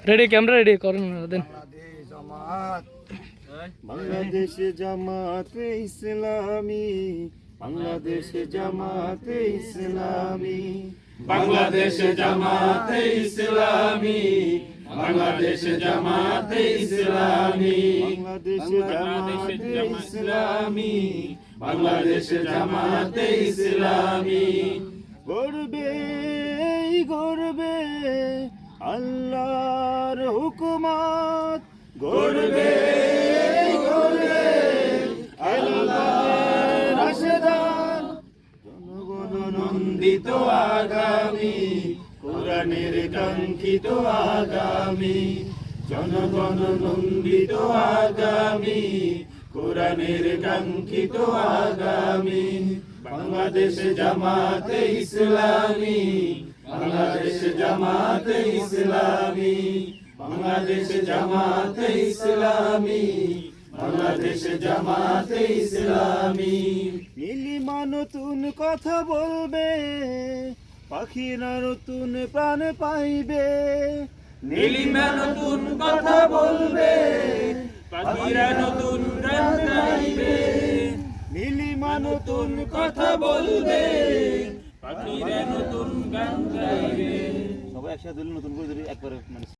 Ready camera ready করেন দেন। বাংলাদেশ জামাতে ইসলামী, বাংলাদেশ জামাতে ইসলামী, বাংলাদেশ জামাতে ইসলামী, বাংলাদেশ জামাতে ইসলামী, বাংলাদেশ জামাতে ইসলামী, বাংলাদেশ জামাতে ইসলামী। গর্বে গর্বে আল্লাহর হুকুমত, গর্বে গর্বে আল্লাহর রাশেদান, জনগণ নন্দিত আগামী, কোরআনের কাঙ্ক্ষিত আগামী, জনগণ নন্দিত আগামী, কোরআনের কাঙ্ক্ষিত আগামী। বাংলাদেশ জামাতে ইসলামী, বাংলাদেশ জামাতে ইসলামী, বাংলাদেশ জামাতে ইসলামী, বাংলাদেশ জামাতে ইসলামী। নীলিমা নতুন কথা বলবে, পাখিরা নতুন প্রাণ পাইবে, নীলিমা নতুন কথা বলবে, পাখিরা নতুন গান গাইবে। নীলিমা নতুন কথা বলবে, পাখিরা নতুন গান গাইবে। সবাই একসাথে নতুন করে একবারে মানে